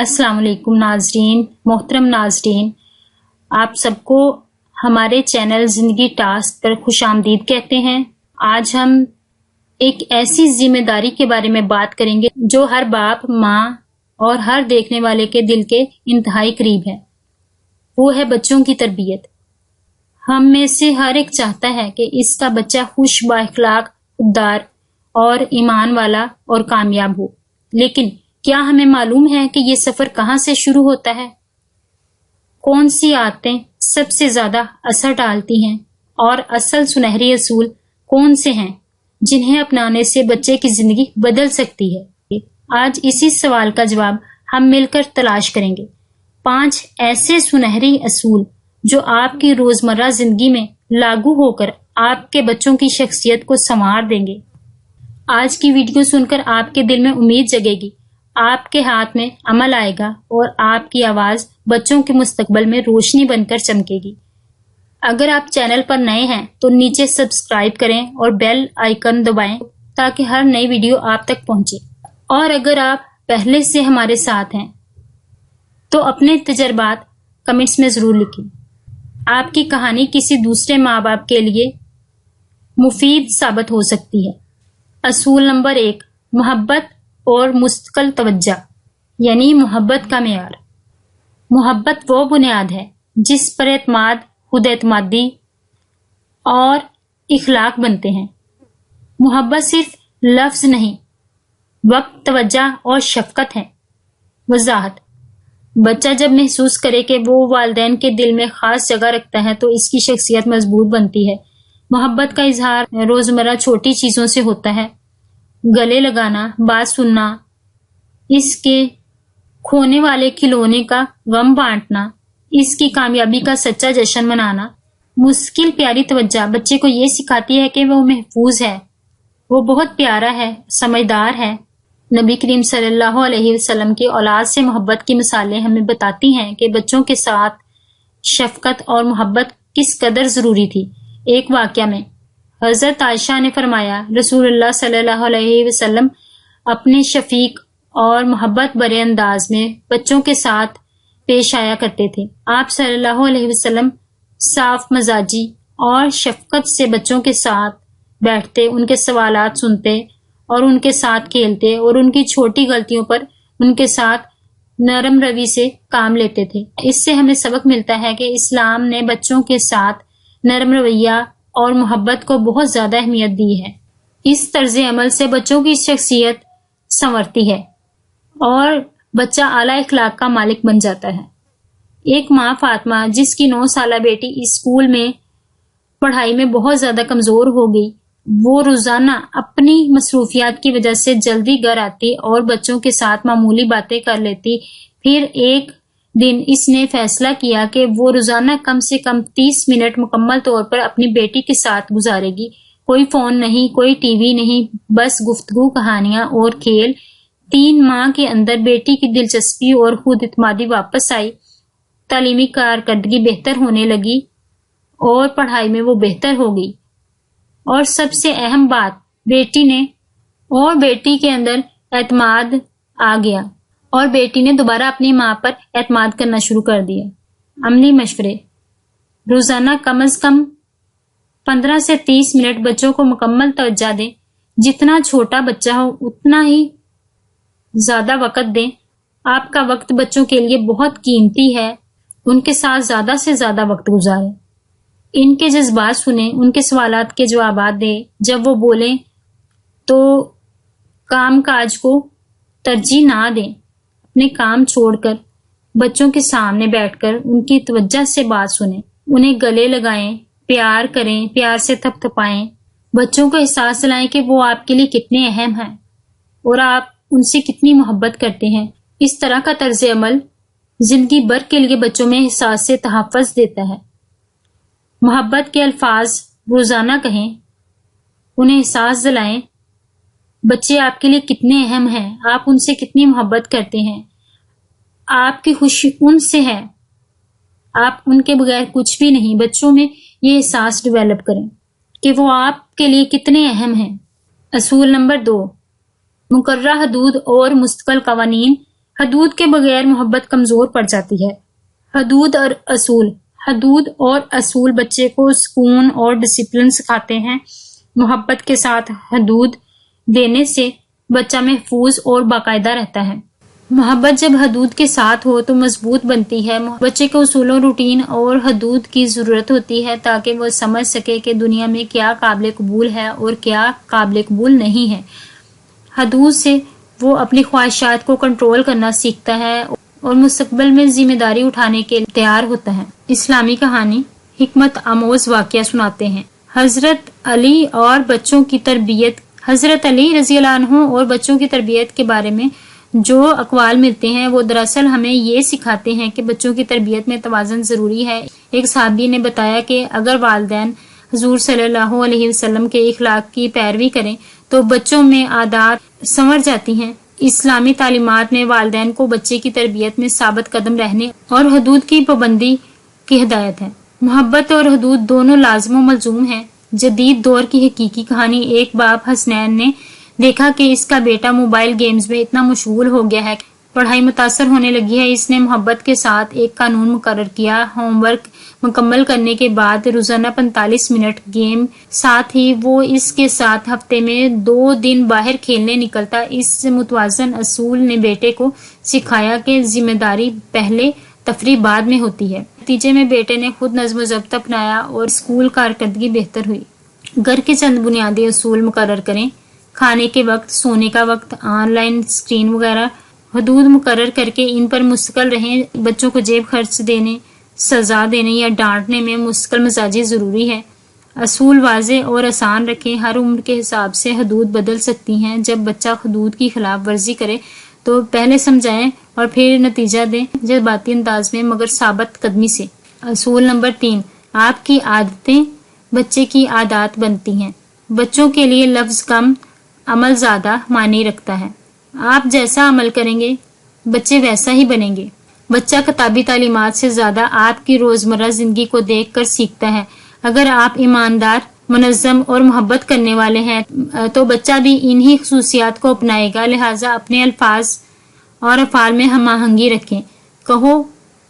السلام علیکم ناظرین، محترم ناظرین، آپ سب کو ہمارے چینل زندگی ٹاسک پر خوش آمدید کہتے ہیں۔ آج ہم ایک ایسی ذمہ داری کے بارے میں بات کریں گے جو ہر باپ، ماں اور ہر دیکھنے والے کے دل کے انتہائی قریب ہے۔ وہ ہے بچوں کی تربیت۔ ہم میں سے ہر ایک چاہتا ہے کہ اس کا بچہ خوش، با اخلاق، خوددار اور ایمان والا اور کامیاب ہو، لیکن کیا ہمیں معلوم ہے کہ یہ سفر کہاں سے شروع ہوتا ہے؟ کون سی عادتیں سب سے زیادہ اثر ڈالتی ہیں اور اصل سنہری اصول کون سے ہیں جنہیں اپنانے سے بچے کی زندگی بدل سکتی ہے؟ آج اسی سوال کا جواب ہم مل کر تلاش کریں گے۔ 5 ایسے سنہری اصول جو آپ کی روزمرہ زندگی میں لاگو ہو کر آپ کے بچوں کی شخصیت کو سنوار دیں گے۔ آج کی ویڈیو سن کر آپ کے دل میں امید جگے گی، آپ کے ہاتھ میں عمل آئے گا اور آپ کی آواز بچوں کے مستقبل میں روشنی بن کر چمکے گی۔ اگر آپ چینل پر نئے ہیں تو نیچے سبسکرائب کریں اور بیل آئیکن دبائیں تاکہ ہر نئی ویڈیو آپ تک پہنچے۔ اور اگر آپ پہلے سے ہمارے ساتھ ہیں تو اپنے تجربات کمنٹس میں ضرور لکھیں۔ آپ کی کہانی کسی دوسرے ماں باپ کے لیے مفید ثابت ہو سکتی ہے۔ اصول نمبر 1، محبت اور مستقل توجہ، یعنی محبت کا معیار۔ محبت وہ بنیاد ہے جس پر اعتماد، خود اعتمادی اور اخلاق بنتے ہیں۔ محبت صرف لفظ نہیں، وقت، توجہ اور شفقت ہے۔ وضاحت: بچہ جب محسوس کرے کہ وہ والدین کے دل میں خاص جگہ رکھتا ہے تو اس کی شخصیت مضبوط بنتی ہے۔ محبت کا اظہار روزمرہ چھوٹی چیزوں سے ہوتا ہے۔ گلے لگانا، بات سننا، اس کے کھونے والے کھلونے کا غم بانٹنا، اس کی کامیابی کا سچا جشن منانا۔ مشکل پیاری توجہ بچے کو یہ سکھاتی ہے کہ وہ محفوظ ہے، وہ بہت پیارا ہے، سمجھدار ہے۔ نبی کریم صلی اللہ علیہ وسلم کی اولاد سے محبت کی مثالیں ہمیں بتاتی ہیں کہ بچوں کے ساتھ شفقت اور محبت کس قدر ضروری تھی۔ ایک واقعہ میں حضرت عائشہ نے فرمایا، رسول اللہ صلی اللہ علیہ وسلم اپنے شفیق اور محبت بھرے انداز میں بچوں کے ساتھ پیش آیا کرتے تھے۔ آپ صلی اللہ علیہ وسلم صاف مزاجی اور شفقت سے بچوں کے ساتھ بیٹھتے، ان کے سوالات سنتے اور ان کے ساتھ کھیلتے اور ان کی چھوٹی غلطیوں پر ان کے ساتھ نرم روی سے کام لیتے تھے۔ اس سے ہمیں سبق ملتا ہے کہ اسلام نے بچوں کے ساتھ نرم رویہ اور محبت کو بہت زیادہ اہمیت دی ہے۔ اس طرز عمل سے بچوں کی شخصیت سنورتی ہے اور بچہ اعلیٰ اخلاق کا مالک بن جاتا ہے۔ ایک ماں فاطمہ، جس کی 9 سالہ بیٹی اسکول میں پڑھائی میں بہت زیادہ کمزور ہو گئی، وہ روزانہ اپنی مصروفیات کی وجہ سے جلدی گھر آتی اور بچوں کے ساتھ معمولی باتیں کر لیتی۔ پھر ایک دن اس نے فیصلہ کیا کہ وہ روزانہ کم سے کم 30 منٹ مکمل طور پر اپنی بیٹی کے ساتھ گزارے گی۔ کوئی فون نہیں، کوئی ٹی وی نہیں، بس گفتگو، کہانیاں اور کھیل۔ 3 ماہ کے اندر بیٹی کی دلچسپی اور خود اعتمادی واپس آئی، تعلیمی کارکردگی بہتر ہونے لگی اور پڑھائی میں وہ بہتر ہو گئی۔ اور سب سے اہم بات، بیٹی کے اندر اعتماد آ گیا اور بیٹی نے دوبارہ اپنی ماں پر اعتماد کرنا شروع کر دیا۔ عملی مشورے: روزانہ کم از کم 15 سے 30 منٹ بچوں کو مکمل توجہ دیں۔ جتنا چھوٹا بچہ ہو اتنا ہی زیادہ وقت دیں۔ آپ کا وقت بچوں کے لیے بہت قیمتی ہے، ان کے ساتھ زیادہ سے زیادہ وقت گزاریں۔ ان کے جذبات سنیں، ان کے سوالات کے جوابات دیں۔ جب وہ بولیں تو کام کاج کو ترجیح نہ دیں، اپنے کام چھوڑ کر بچوں کے سامنے بیٹھ کر ان کی توجہ سے بات سنیں، انہیں گلے لگائیں، پیار کریں، پیار سے تھپ تھپائیں۔ بچوں کو احساس دلائیں کہ وہ آپ کے لیے کتنے اہم ہیں اور آپ ان سے کتنی محبت کرتے ہیں۔ اس طرح کا طرز عمل زندگی بھر کے لیے بچوں میں احساس سے تحفظ دیتا ہے۔ محبت کے الفاظ روزانہ کہیں، انہیں احساس دلائیں بچے آپ کے لیے کتنے اہم ہیں، آپ ان سے کتنی محبت کرتے ہیں، آپ کی خوشی ان سے ہے، آپ ان کے بغیر کچھ بھی نہیں۔ بچوں میں یہ احساس ڈیولپ کریں کہ وہ آپ کے لیے کتنے اہم ہیں۔ اصول نمبر 2، مقررہ حدود اور مستقل قوانین حدود کے بغیر محبت کمزور پڑ جاتی ہے۔ حدود اور اصول بچے کو سکون اور ڈسپلن سکھاتے ہیں۔ محبت کے ساتھ حدود دینے سے بچہ محفوظ اور باقاعدہ رہتا ہے۔ محبت جب حدود کے ساتھ ہو تو مضبوط بنتی ہے۔ بچے کو اصولوں، روٹین اور حدود کی ضرورت ہوتی ہے تاکہ وہ سمجھ سکے کہ دنیا میں کیا قابل قبول ہے اور کیا قابل قبول نہیں ہے۔ حدود سے وہ اپنی خواہشات کو کنٹرول کرنا سیکھتا ہے اور مستقبل میں ذمہ داری اٹھانے کے لیے تیار ہوتا ہے۔ اسلامی کہانی حکمت آموز واقعہ سناتے ہیں۔ حضرت علی رضی اللہ عنہ اور بچوں کی تربیت کے بارے میں جو اقوال ملتے ہیں وہ دراصل ہمیں یہ سکھاتے ہیں کہ بچوں کی تربیت میں توازن ضروری ہے۔ ایک صحابی نے بتایا کہ اگر والدین حضور صلی اللہ علیہ وسلم کے اخلاق کی پیروی کریں تو بچوں میں عادات سنور جاتی ہیں۔ اسلامی تعلیمات میں والدین کو بچے کی تربیت میں ثابت قدم رہنے اور حدود کی پابندی کی ہدایت ہے۔ محبت اور حدود دونوں لازم و ملزوم ہیں۔ جدید دور کی حقیقی کہانی، ایک باپ حسنین نے دیکھا کہ اس کا بیٹا موبائل گیمز میں اتنا مشغول ہو گیا ہے کہ پڑھائی متاثر ہونے لگی ہے۔ اس نے محبت کے ساتھ ایک قانون مقرر کیا، ہوم ورک مکمل کرنے کے بعد روزانہ 45 منٹ گیم، ساتھ ہی وہ اس کے ساتھ ہفتے میں 2 دن باہر کھیلنے نکلتا۔ اس متوازن اصول نے بیٹے کو سکھایا کہ ذمہ داری پہلے، تفریح بعد میں ہوتی ہے۔ نتیجے میں بیٹے نے خود نظم و ضبط اپنایا اور اسکول کارکردگی بہتر ہوئی۔ گھر کے چند بنیادی اصول مقرر کریں: کھانے کے وقت، سونے کا وقت، آن لائن اسکرین وغیرہ۔ حدود مقرر کر کے ان پر مستقل رہیں۔ بچوں کو جیب خرچ دینے، سزا دینے یا ڈانٹنے میں مستقل مزاجی ضروری ہے۔ اصول واضح اور آسان رکھیں۔ ہر عمر کے حساب سے حدود بدل سکتی ہیں۔ جب بچہ حدود کی خلاف ورزی کرے تو پہلے سمجھائیں اور پھر نتیجہ دیں، جذباتی انداز میں مگر ثابت قدمی سے۔ اصول نمبر 3، آپ کی عادتیں بچے کی عادات بنتی ہیں۔ بچوں کے لیے لفظ کم، عمل زیادہ معنی رکھتا ہے۔ آپ جیسا عمل کریں گے بچے ویسا ہی بنیں گے۔ بچہ کتابی تعلیمات سے زیادہ آپ کی روزمرہ زندگی کو دیکھ کر سیکھتا ہے۔ اگر آپ ایماندار، منظم اور محبت کرنے والے ہیں تو بچہ بھی انہی خصوصیات کو اپنائے گا۔ لہٰذا اپنے الفاظ اور افعال میں ہم آہنگی رکھیں۔ کہو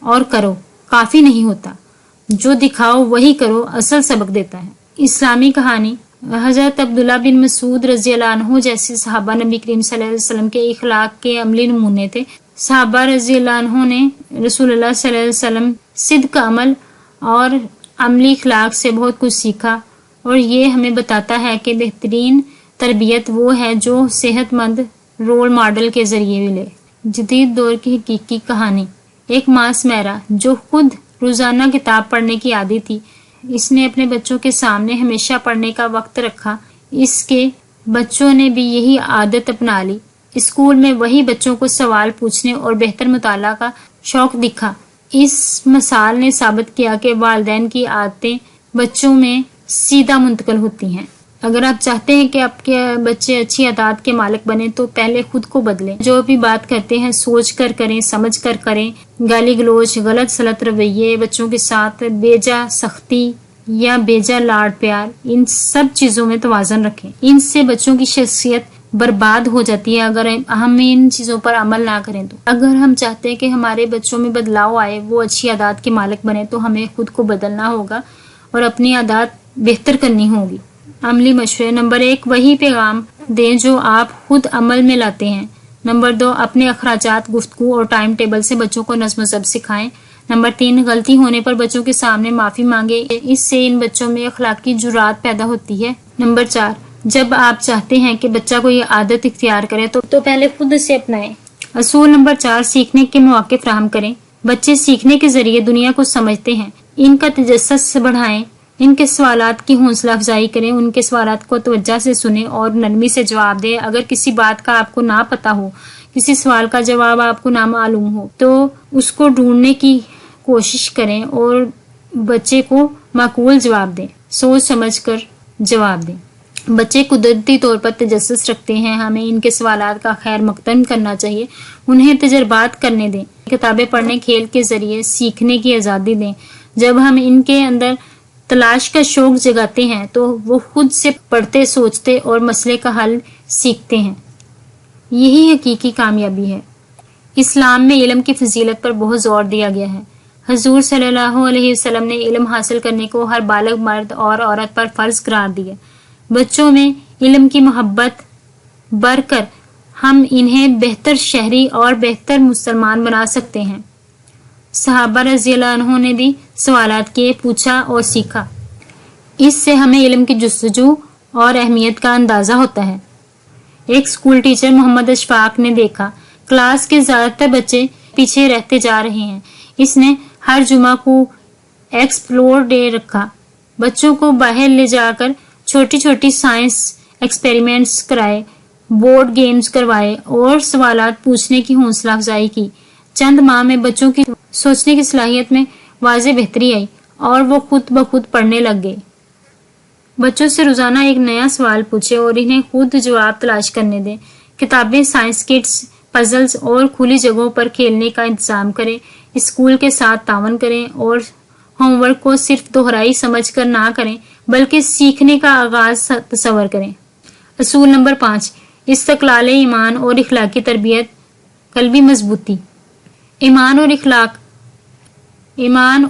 اور کرو کافی نہیں ہوتا، جو دکھاؤ وہی کرو اصل سبق دیتا ہے۔ اسلامی کہانی حضرت عبداللہ بن مسعود رضی اللہ عنہ جیسے صحابہ نبی کریم صلی اللہ علیہ وسلم کے اخلاق کے عملی نمونے تھے۔ صحابہ رضی اللہ عنہ نے رسول اللہ صلی اللہ علیہ وسلم صدق عمل اور عملی اخلاق سے بہت کچھ سیکھا، اور یہ ہمیں بتاتا ہے کہ بہترین تربیت وہ ہے جو صحت مند رول ماڈل کے ذریعے ملے۔ جدید دور کی حقیقی کہانی، ایک ماں سمیرہ جو خود روزانہ کتاب پڑھنے کی عادی تھی، اس نے اپنے بچوں کے سامنے ہمیشہ پڑھنے کا وقت رکھا۔ اس کے بچوں نے بھی یہی عادت اپنا لی۔ اسکول میں وہی بچوں کو سوال پوچھنے اور بہتر مطالعہ کا شوق دکھا۔ اس مثال نے ثابت کیا کہ والدین کی عادتیں بچوں میں سیدھا منتقل ہوتی ہیں۔ اگر آپ چاہتے ہیں کہ آپ کے بچے اچھی عادات کے مالک بنیں تو پہلے خود کو بدلیں۔ جو بھی بات کرتے ہیں سوچ کر کریں، سمجھ کر کریں۔ گالی گلوچ، غلط سلط رویے، بچوں کے ساتھ بیجا سختی یا بیجا لاڈ پیار، ان سب چیزوں میں توازن رکھیں۔ ان سے بچوں کی شخصیت برباد ہو جاتی ہے اگر ہم ان چیزوں پر عمل نہ کریں تو۔ اگر ہم چاہتے ہیں کہ ہمارے بچوں میں بدلاؤ آئے، وہ اچھی عادات کے مالک بنے، تو ہمیں خود کو بدلنا ہوگا اور اپنی عادات بہتر کرنی ہوگی۔ عملی مشورے: نمبر 1، وہی پیغام دیں جو آپ خود عمل میں لاتے ہیں۔ نمبر 2، اپنے اخراجات، گفتگو اور ٹائم ٹیبل سے بچوں کو نظم و ضبط سکھائیں۔ نمبر 3، غلطی ہونے پر بچوں کے سامنے معافی مانگے، اس سے ان بچوں میں اخلاقی جرات پیدا ہوتی ہے۔ نمبر 4، جب آپ چاہتے ہیں کہ بچہ کو یہ عادت اختیار کرے تو پہلے خود اسے اپنائیں۔ اصول نمبر 4، سیکھنے کے مواقع فراہم کریں۔ بچے سیکھنے کے ذریعے دنیا کو سمجھتے ہیں۔ ان کا تجسس بڑھائیں، ان کے سوالات کی حوصلہ افزائی کریں، ان کے سوالات کو توجہ سے سنیں اور نرمی سے جواب دیں۔ اگر کسی بات کا آپ کو نہ پتہ ہو، کسی سوال کا جواب آپ کو نہ معلوم ہو تو اس کو ڈھونڈنے کی کوشش کریں اور بچے کو معقول جواب دیں، سوچ سمجھ کر جواب دیں۔ بچے قدرتی طور پر تجسس رکھتے ہیں، ہمیں ان کے سوالات کا خیر مقدم کرنا چاہیے، انہیں تجربات کرنے دیں، کتابیں پڑھنے، کھیل کے ذریعے سیکھنے کی آزادی دیں۔ جب ہم ان کے اندر تلاش کا شوق جگاتے ہیں تو وہ خود سے پڑھتے، سوچتے اور مسئلے کا حل سیکھتے ہیں۔ یہی حقیقی کامیابی ہے۔ اسلام میں علم کی فضیلت پر بہت زور دیا گیا ہے۔ حضور صلی اللہ علیہ وسلم نے علم حاصل کرنے کو ہر بالغ مرد اور عورت پر فرض قرار دیا۔ بچوں میں علم کی محبت بڑھ کر ہم انہیں بہتر شہری اور بہتر مسلمان بنا سکتے ہیں۔ صحابہ رضی اللہ عنہ نے بھی سوالات کیے، پوچھا اور سیکھا۔ اس سے ہمیں علم کی جستجو اور اہمیت کا اندازہ ہوتا ہے۔ ایک اسکول ٹیچر محمد اشفاق نے دیکھا کلاس کے زیادہ تر بچے پیچھے رہتے جا رہے ہیں۔ اس نے ہر جمعہ کو ایکسپلور ڈے رکھا، بچوں کو باہر لے جا کر چھوٹی چھوٹی سائنس ایکسپیریمنٹس کرائے، بورڈ گیمز کروائے اور سوالات پوچھنے کی حوصلہ افزائی کی۔ چند ماہ میں بچوں کی سوچنے کی صلاحیت میں واضح بہتری آئی اور وہ خود بخود پڑھنے لگ گئے۔ بچوں سے روزانہ ایک نیا سوال پوچھے اور انہیں خود جواب تلاش کرنے دیں۔ کتابیں، سائنس کٹس، پزلز اور کھلی جگہوں پر کھیلنے کا انتظام کریں۔ اسکول کے ساتھ تعاون کریں اور ہوم ورک کو صرف دہرائی سمجھ کر نہ کریں بلکہ سیکھنے کا آغاز تصور کریں۔ اصول نمبر 5، استقلال ایمان اور اخلاقی تربیت، قلبی مضبوطی۔ ایمان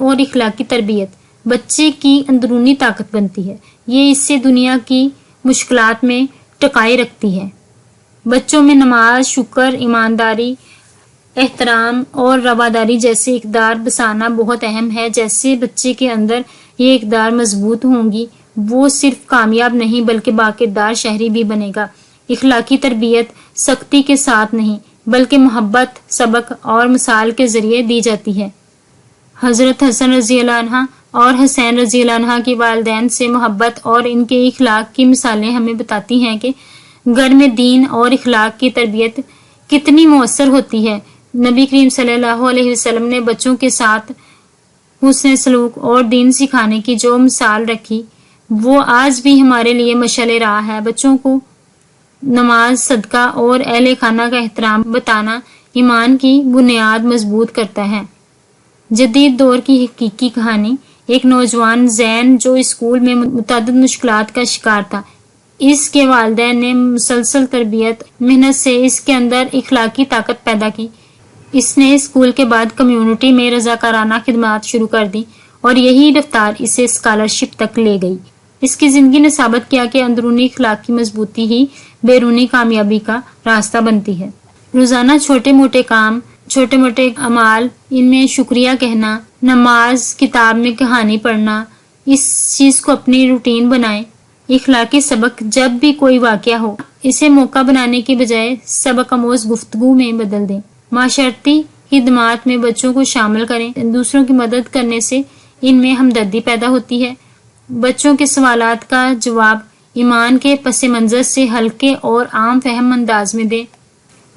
اور اخلاقی تربیت بچے کی اندرونی طاقت بنتی ہے۔ یہ اسے دنیا کی مشکلات میں ٹکائے رکھتی ہے۔ بچوں میں نماز، شکر، ایمانداری، احترام اور رواداری جیسے اقدار بسانا بہت اہم ہے۔ جیسے بچے کے اندر یہ اقدار مضبوط ہوں گی وہ صرف کامیاب نہیں بلکہ باکردار شہری بھی بنے گا۔ اخلاقی تربیت سختی کے ساتھ نہیں بلکہ محبت، سبق اور مثال کے ذریعے دی جاتی ہے۔ حضرت حسن رضی اللہ عنہ اور حسین رضی اللہ عنہ کی والدین سے محبت اور ان کے اخلاق کی مثالیں ہمیں بتاتی ہیں کہ گھر میں دین اور اخلاق کی تربیت کتنی مؤثر ہوتی ہے۔ نبی کریم صلی اللہ علیہ وسلم نے بچوں کے ساتھ حسن سلوک اور دین سکھانے کی جو مثال رکھی وہ آج بھی ہمارے لیے مشعل راہ ہے۔ بچوں کو نماز، صدقہ اور اہل خانہ کا احترام بتانا ایمان کی بنیاد مضبوط کرتا ہے۔ جدید دور کی حقیقی کہانی، ایک نوجوان زین جو اسکول میں متعدد مشکلات کا شکار تھا، اس کے والدین نے مسلسل تربیت محنت سے اس کے اندر اخلاقی طاقت پیدا کی۔ اس نے اسکول کے بعد کمیونٹی میں رضاکارانہ خدمات شروع کر دی اور یہی رفتار اسے اسکالرشپ تک لے گئی۔ اس کی زندگی نے ثابت کیا کہ اندرونی اخلاقی مضبوطی ہی بیرونی کامیابی کا راستہ بنتی ہے۔ روزانہ چھوٹے موٹے کام، چھوٹے موٹے اعمال، ان میں شکریہ کہنا، نماز، کتاب میں کہانی پڑھنا، اس چیز کو اپنی روٹین بنائیں۔ اخلاقی سبق جب بھی کوئی واقعہ ہو اسے موقع بنانے کے بجائے سبق آموز گفتگو میں بدل دیں۔ معاشرتی خدمات میں بچوں کو شامل کریں۔ دوسروں کی مدد کرنے سے ان میں ہمدردی پیدا ہوتی ہے۔ بچوں کے سوالات کا جواب ایمان کے پس منظر سے ہلکے اور عام فہم انداز میں دیں۔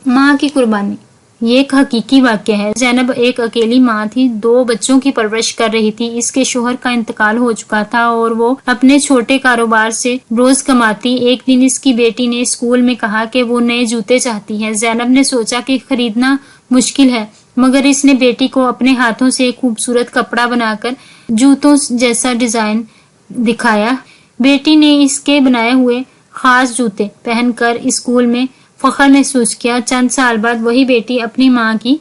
ماں کی قربانی، یہ ایک حقیقی واقعہ ہے۔ زینب ایک اکیلی ماں تھی، 2 بچوں کی پرورش کر رہی تھی۔ اس کے شوہر کا انتقال ہو چکا تھا اور وہ اپنے چھوٹے کاروبار سے روز کماتی۔ ایک دن اس کی بیٹی نے اسکول میں کہا کہ وہ نئے جوتے چاہتی ہے۔ زینب نے سوچا کہ خریدنا مشکل ہے، مگر اس نے بیٹی کو اپنے ہاتھوں سے ایک خوبصورت کپڑا بنا کر جوتوں جیسا ڈیزائن دکھایا۔ بیٹی نے اس کے بنائے ہوئے خاص جوتے پہن کر اسکول میں فخر محسوس کیا۔ چند سال بعد وہی بیٹی اپنی ماں کی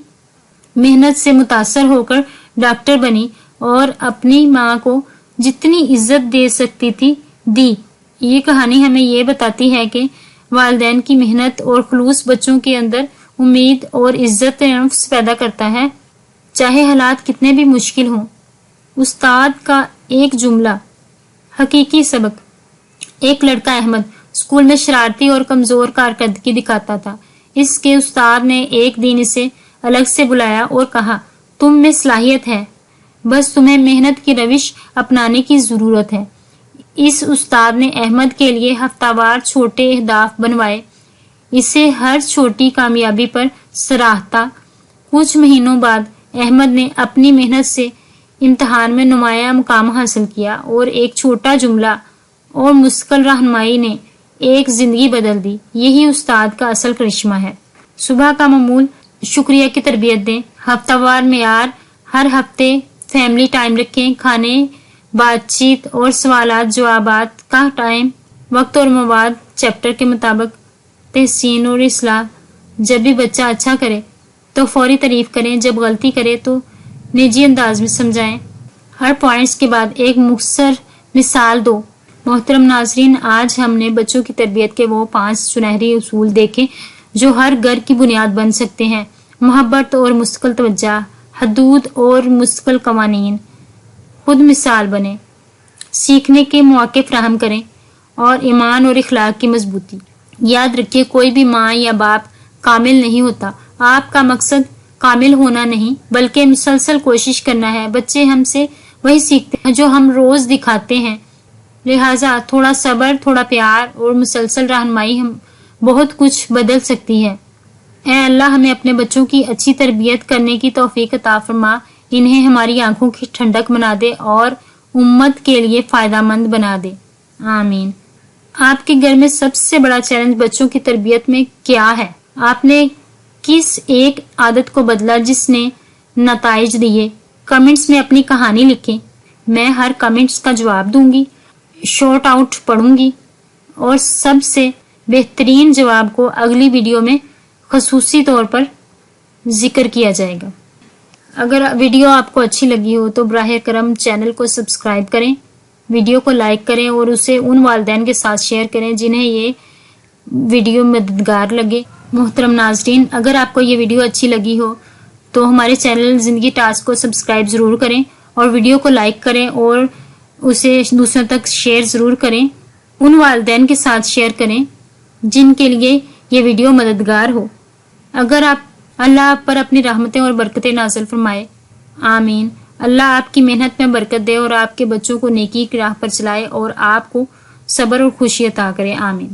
محنت سے متاثر ہو کر ڈاکٹر بنی اور اپنی ماں کو جتنی عزت دے سکتی تھی دی۔ یہ کہانی ہمیں یہ بتاتی ہے کہ والدین کی محنت اور خلوص بچوں کے اندر امید اور عزت نفس پیدا کرتا ہے، چاہے حالات کتنے بھی مشکل ہوں۔ استاد کا ایک جملہ، حقیقی سبق۔ ایک لڑکا احمد اسکول میں شرارتی اور کمزور کارکردگی دکھاتا تھا۔ اس کے استاد نے ایک دن اسے الگ سے بلایا اور کہا، تم میں صلاحیت ہے، بس تمہیں محنت کی روش اپنانے کی ضرورت ہے۔ اس استاد نے احمد کے لیے ہفتہ وار چھوٹے اہداف بنوائے، اسے ہر چھوٹی کامیابی پر سراہتا۔ کچھ مہینوں بعد احمد نے اپنی محنت سے امتحان میں نمایاں مقام حاصل کیا اور ایک چھوٹا جملہ اور مستقل رہنمائی نے ایک زندگی بدل دی۔ یہی استاد کا اصل کرشمہ ہے۔ صبح کا معمول، شکریہ کی تربیت دیں۔ ہفتہ وار معیار، ہر ہفتے فیملی ٹائم رکھیں۔ کھانے، بات چیت اور سوالات جوابات کا ٹائم، وقت اور مواد چیپٹر کے مطابق۔ تحسین اور اصلاح، جب بھی بچہ اچھا کرے تو فوری تعریف کریں، جب غلطی کرے تو نجی انداز میں سمجھائیں، ہر پوائنٹس کے بعد ایک مختصر مثال دو۔ محترم ناظرین، آج ہم نے بچوں کی تربیت کے وہ 5 سنہری اصول دیکھے جو ہر گھر کی بنیاد بن سکتے ہیں۔ محبت اور مستقل توجہ، حدود اور مستقل قوانین، خود مثال بنیں، سیکھنے کے مواقع فراہم کریں اور ایمان اور اخلاق کی مضبوطی۔ یاد رکھیے، کوئی بھی ماں یا باپ کامل نہیں ہوتا۔ آپ کا مقصد کامل ہونا نہیں بلکہ مسلسل کوشش کرنا ہے۔ بچے ہم سے وہی سیکھتے ہیں جو ہم روز دکھاتے ہیں، لہٰذا تھوڑا صبر، تھوڑا پیار اور مسلسل رہنمائی ہم بہت کچھ بدل سکتی ہے۔ اے اللہ، ہمیں اپنے بچوں کی اچھی تربیت کرنے کی توفیق عطا فرما، انہیں ہماری آنکھوں کی ٹھنڈک بنا دے اور امت کے لیے فائدہ مند بنا دے، آمین۔ آپ کے گھر میں سب سے بڑا چیلنج بچوں کی تربیت میں کیا ہے؟ آپ نے کس ایک عادت کو بدلا جس نے نتائج دیے؟ کمنٹس میں اپنی کہانی لکھیں، میں ہر کمنٹس کا جواب دوں گی، شارٹ آؤٹ پڑھوں گی اور سب سے بہترین جواب کو اگلی ویڈیو میں خصوصی طور پر ذکر کیا جائے گا۔ اگر ویڈیو آپ کو اچھی لگی ہو تو براہ کرم چینل کو سبسکرائب کریں، ویڈیو کو لائک کریں اور اسے ان والدین کے ساتھ شیئر کریں جنہیں یہ ویڈیو مددگار لگے۔ محترم ناظرین، اگر آپ کو یہ ویڈیو اچھی لگی ہو تو ہمارے چینل زندگی ٹاسک کو سبسکرائب ضرور کریں اور ویڈیو کو لائک کریں اور اسے دوسروں تک شیئر ضرور کریں، ان والدین کے ساتھ شیئر کریں جن کے لیے یہ ویڈیو مددگار ہو۔ اگر اللہ آپ پر اپنی رحمتیں اور برکتیں نازل فرمائے، آمین۔ اللہ آپ کی محنت میں برکت دے اور آپ کے بچوں کو نیکی کی راہ پر چلائے اور آپ کو صبر اور خوشی عطا کرے، آمین۔